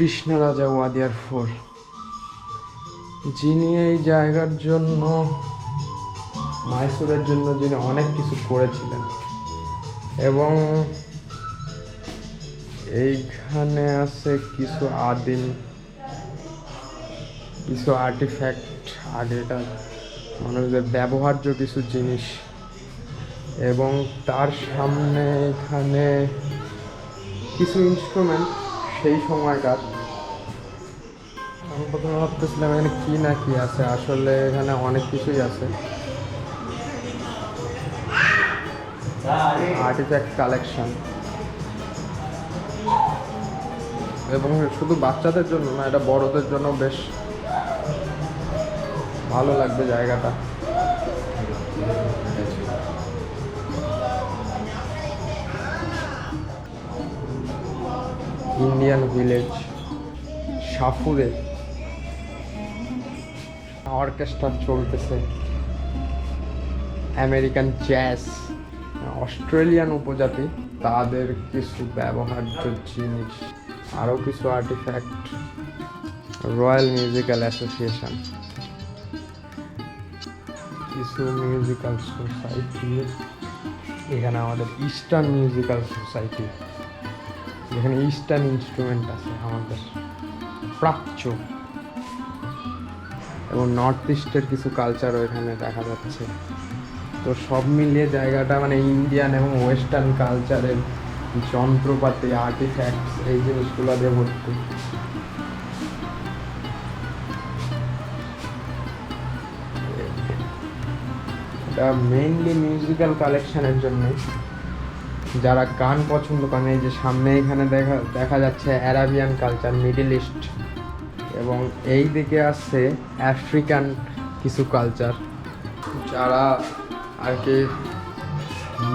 কৃষ্ণরাজা Wodeyar four, যিনি এই জায়গার জন্য, মাইসোরের জন্য যিনি অনেক কিছু করেছিলেন। এবং এইখানে আছে কিছু আদিম কিছু আর্টিফ্যাক্ট, আগেকার মানুষদের ব্যবহার্য কিছু জিনিস, এবং তার সামনে এখানে কিছু ইনস্ট্রুমেন্ট সেই সময়কার। আমি প্রথমে ভাবতেছিলাম এখানে কী না কি আছে, আসলে এখানে অনেক কিছুই আছে। আর্টিফ্যাক্ট কালেকশন, এবং শুধু বাচ্চাদের জন্য না, এটা বড়দের জন্য বেশ ভালো লাগবে জায়গাটা। ইন্ডিয়ান ভিলেজ সাফুরে অর্কেস্ট্রা চলতেছে, আমেরিকান জ্যাজ, অস্ট্রেলিয়ান উপজাতি তাদের কিছু ব্যবহার্য জিনিস, আরও কিছু আর্টিফ্যাক্ট, রয়্যাল মিউজিক্যাল অ্যাসোসিয়েশন, কিছু মিউজিক্যাল সোসাইটি, এখানে আমাদের ইস্টার্ন মিউজিক্যাল সোসাইটি, যেখানে ইস্টার্ন ইনস্ট্রুমেন্ট আছে আমাদের প্রাচ্য, এবং নর্থ ইস্টের কিছু কালচারও এখানে দেখা যাচ্ছে। তো সব মিলিয়ে জায়গাটা মানে ইন্ডিয়ান এবং ওয়েস্টার্ন কালচারের যন্ত্রপাতি, আর্টিফ্যাক্টস, এই জিনিসগুলো দিয়ে ভর্তি। এটা মেইনলি মিউজিক্যাল কালেকশনের জন্য, যারা গান পছন্দ করেন। এই যে সামনে এখানে দেখা যাচ্ছে অ্যারাবিয়ান কালচার, মিডল ইস্ট, এবং এই দিকে আছে আফ্রিকান কিছু কালচার। যারা আর কি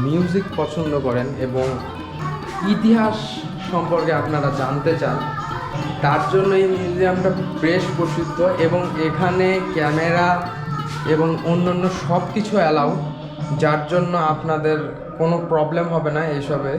মিউজিক পছন্দ করেন এবং ইতিহাস সম্পর্কে আপনারা জানতে চান, তার জন্য এই মিউজিয়ামটা বেশ প্রসিদ্ধ। এবং এখানে ক্যামেরা এবং অন্যান্য সব কিছু অ্যালাউ, যার জন্য আপনাদের কোনো প্রবলেম হবে না এইসবে।